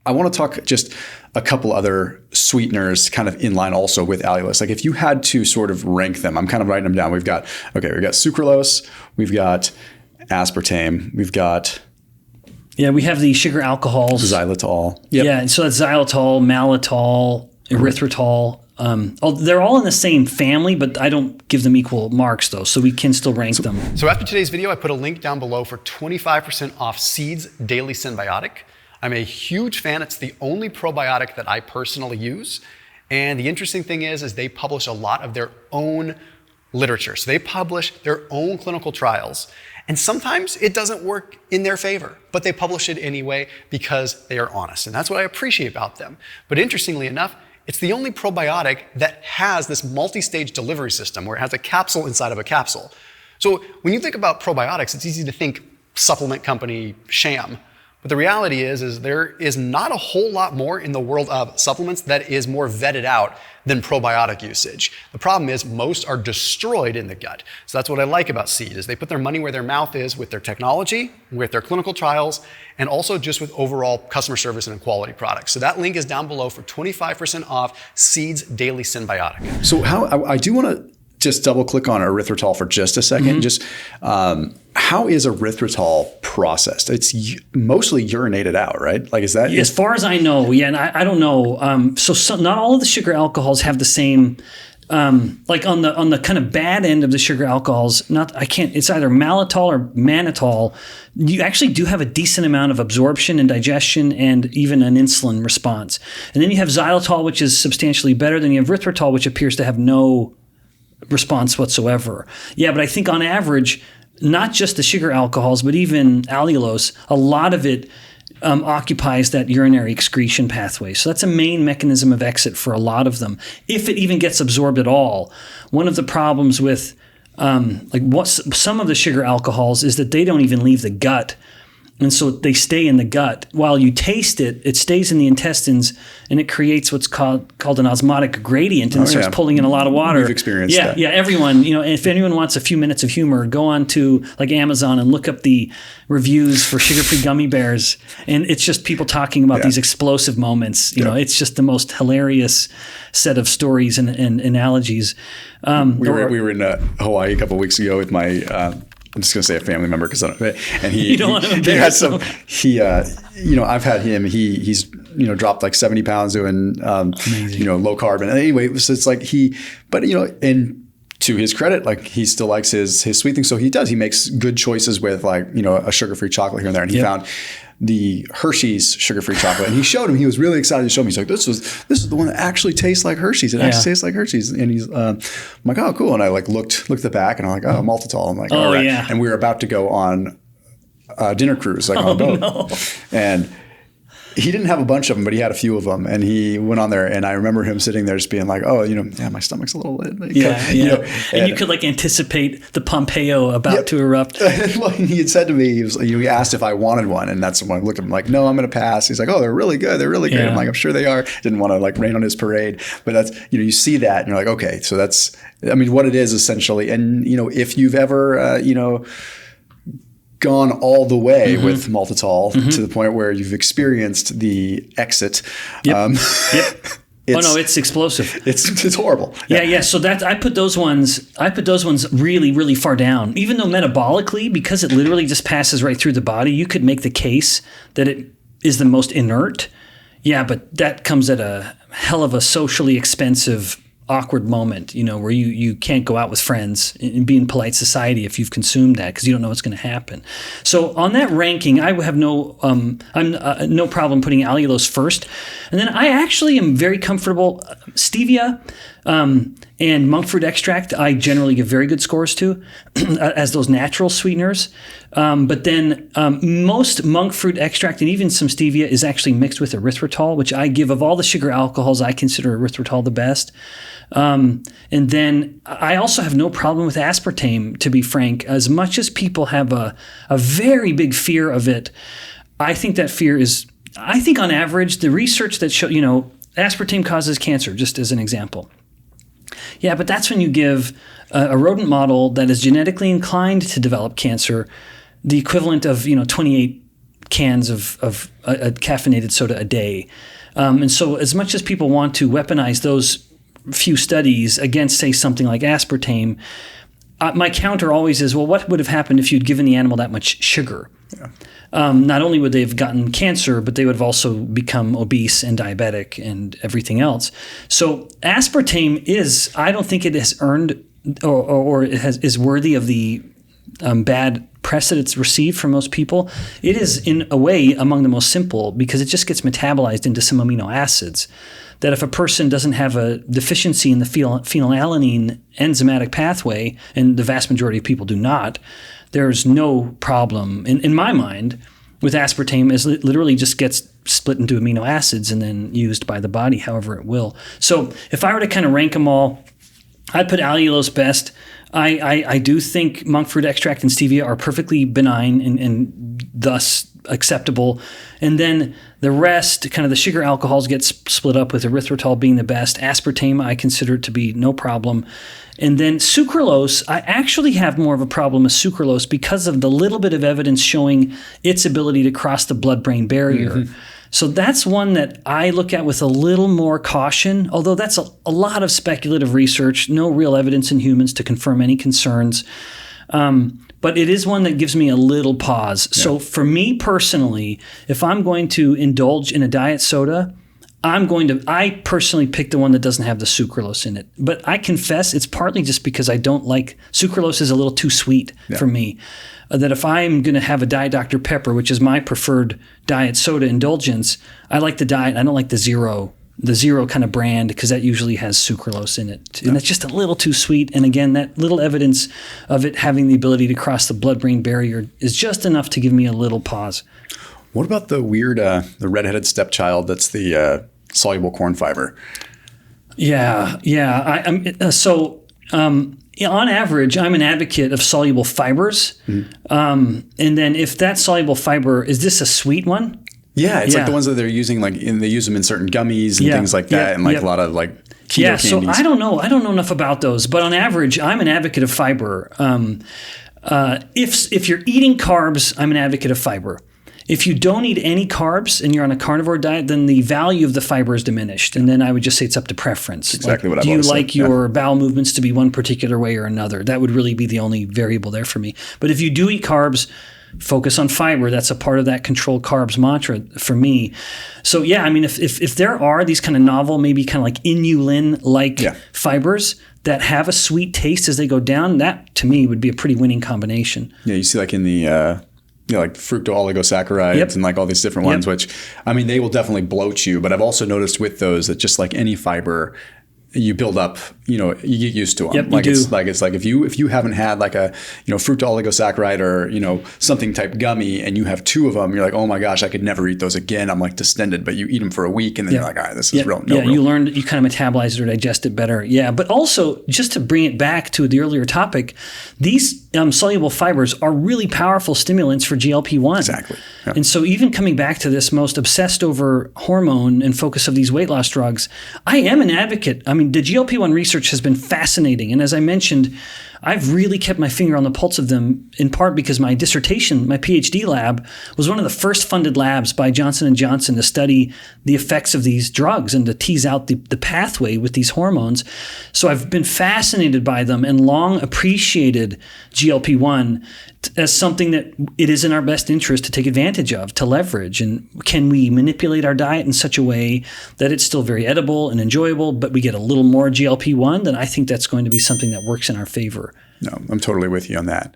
I want to talk just a couple other sweeteners kind of in line also with allulose. Like if you had to sort of rank them, I'm kind of writing them down. We've got sucralose, we've got aspartame, we've got... Yeah, we have the sugar alcohols. Xylitol. Yep. Yeah, so that's xylitol, malitol, erythritol. They're all in the same family, but I don't give them equal marks though, so we can still rank them. So after today's video, I put a link down below for 25% off Seed's Daily Synbiotic. I'm a huge fan. It's the only probiotic that I personally use. And the interesting thing is they publish a lot of their own literature. So they publish their own clinical trials. And sometimes it doesn't work in their favor, but they publish it anyway because they are honest. And that's what I appreciate about them. But interestingly enough, it's the only probiotic that has this multi-stage delivery system where it has a capsule inside of a capsule. So when you think about probiotics, it's easy to think supplement company sham. But the reality is there is not a whole lot more in the world of supplements that is more vetted out than probiotic usage. The problem is most are destroyed in the gut. So that's what I like about Seed is they put their money where their mouth is with their technology, with their clinical trials, and also just with overall customer service and quality products. So that link is down below for 25% off Seed's Daily Synbiotic. So I do want to just double click on erythritol for just a second. Just how is erythritol processed? It's mostly urinated out, right? Like, is that as far as I know? Yeah, and I don't know. So not all of the sugar alcohols have the same. Like on the kind of bad end of the sugar alcohols, it's either maltitol or mannitol. You actually do have a decent amount of absorption and digestion and even an insulin response. And then you have xylitol, which is substantially better. Then you have erythritol, which appears to have no response whatsoever. Yeah, but I think on average, not just the sugar alcohols, but even allulose, a lot of it occupies that urinary excretion pathway. So that's a main mechanism of exit for a lot of them, if it even gets absorbed at all. One of the problems with some of the sugar alcohols is that they don't even leave the gut. And so they stay in the gut. While you taste it, it stays in the intestines, and it creates what's called an osmotic gradient, and it starts pulling in a lot of water. We've experienced that. Yeah, everyone. If anyone wants a few minutes of humor, go on to like Amazon and look up the reviews for sugar-free gummy bears, and it's just people talking about these explosive moments. You know, it's just the most hilarious set of stories and analogies. We were in Hawaii a couple of weeks ago with my. I'm just going to say a family member because you don't want to embarrass him. I've had him. He's dropped like 70 pounds doing low carb. And anyway, so it's like and to his credit, like he still likes his sweet things. So he makes good choices with a sugar-free chocolate here and there. And he found the Hershey's sugar-free chocolate, and he showed him. He was really excited to show me. He's like, "This is the one that actually tastes like Hershey's. It actually tastes like Hershey's." And he's, I'm like, "Oh, cool." And I looked at the back, and I'm like, "Oh, maltitol." I'm like, "All right." Yeah. And we were about to go on a dinner cruise, on a boat, and he didn't have a bunch of them, but he had a few of them, and he went on there. And I remember him sitting there just being like, "Oh, my stomach's a little lit." And you could anticipate the Pompeo about to erupt. Well, he had said to me, he asked if I wanted one, and that's when I looked at him like, "No, I'm going to pass." He's like, "Oh, they're really good. They're really good." I'm like, "I'm sure they are." Didn't want to rain on his parade, but that's you see that, and you're like, okay, so that's what it is essentially. And if you've ever gone all the way with maltitol to the point where you've experienced the exit. It's explosive. It's horrible. Yeah. So that I put those ones really, really far down. Even though metabolically, because it literally just passes right through the body, you could make the case that it is the most inert. Yeah, but that comes at a hell of a socially expensive, awkward moment, where you can't go out with friends and be in polite society if you've consumed that because you don't know what's going to happen. So on that ranking, I have no problem putting allulose first, and then I actually am very comfortable stevia and monk fruit extract. I generally give very good scores to as those natural sweeteners. But then most monk fruit extract and even some stevia is actually mixed with erythritol, which I give of all the sugar alcohols. I consider erythritol the best. And then I also have no problem with aspartame, to be frank. As much as people have a very big fear of it, I think that fear is, on average, the research that show, aspartame causes cancer, just as an example. Yeah, but that's when you give a rodent model that is genetically inclined to develop cancer the equivalent of 28 cans of a caffeinated soda a day. And so as much as people want to weaponize those few studies against, say, something like aspartame, my counter always is, well, what would have happened if you'd given the animal that much sugar? Yeah. Not only would they have gotten cancer, but they would have also become obese and diabetic and everything else. So aspartame I don't think it has earned or is worthy of the bad press that it's received from most people. It is, in a way, among the most simple because it just gets metabolized into some amino acids that if a person doesn't have a deficiency in the phenylalanine enzymatic pathway, and the vast majority of people do not, there's no problem, in my mind, with aspartame, as it literally just gets split into amino acids and then used by the body however it will. So if I were to kind of rank them all, I'd put allulose best. I do think monk fruit extract and stevia are perfectly benign and thus acceptable. And then the rest, kind of the sugar alcohols, get split up with erythritol being the best. Aspartame, I consider it to be no problem. And then sucralose, I actually have more of a problem with sucralose because of the little bit of evidence showing its ability to cross the blood-brain barrier. Mm-hmm. So that's one that I look at with a little more caution, although that's a lot of speculative research, no real evidence in humans to confirm any concerns. But it is one that gives me a little pause. Yeah. So for me personally, if I'm going to indulge in a diet soda, I personally pick the one that doesn't have the sucralose in it. But I confess it's partly just because I don't like, sucralose is a little too sweet for me. That if I'm going to have a Diet Dr. Pepper, which is my preferred diet soda indulgence, I like the diet. I don't like the zero kind of brand because that usually has sucralose in it. And it's just a little too sweet. And again, that little evidence of it having the ability to cross the blood-brain barrier is just enough to give me a little pause. What about the weird, the redheaded stepchild that's the soluble corn fiber? Yeah. On average, I'm an advocate of soluble fibers. Mm-hmm. And then if that soluble fiber, is this a sweet one? Yeah, it's like the ones that they're using, they use them in certain gummies and things like that, and a lot of keto candies. So I don't know enough about those, but on average, I'm an advocate of fiber. If you're eating carbs, I'm an advocate of fiber. If you don't eat any carbs and you're on a carnivore diet, then the value of the fiber is diminished. And then I would just say it's up to preference. Exactly what I've always said. Do you like your bowel movements to be one particular way or another? That would really be the only variable there for me. But if you do eat carbs, focus on fiber. That's a part of that controlled carbs mantra for me. So yeah, I mean, if there are these kind of novel, maybe kind of like inulin-like fibers that have a sweet taste as they go down, that to me would be a pretty winning combination. Yeah, you see in the like fructooligosaccharides and all these different ones, which, I mean, they will definitely bloat you. But I've also noticed with those that just like any fiber, you build up, you get used to them. Yep, it's like if you haven't had like a, fructooligosaccharides or, something type gummy and you have two of them, you're like, oh my gosh, I could never eat those again. I'm like distended, but you eat them for a week and then you're like, all right, this is real. You learned, you kind of metabolize it or digest it better. Yeah. But also just to bring it back to the earlier topic, these soluble fibers are really powerful stimulants for GLP-1. Exactly. Yeah. And so even coming back to this most obsessed over hormone and focus of these weight loss drugs, I am an advocate. I mean, the GLP-1 research has been fascinating. And as I mentioned, I've really kept my finger on the pulse of them, in part because my dissertation, my PhD lab, was one of the first funded labs by Johnson & Johnson to study the effects of these drugs and to tease out the pathway with these hormones. So I've been fascinated by them and long appreciated GLP-1 as something that it is in our best interest to take advantage of, to leverage. And can we manipulate our diet in such a way that it's still very edible and enjoyable, but we get a little more GLP-1? Then I think that's going to be something that works in our favor. No, I'm totally with you on that.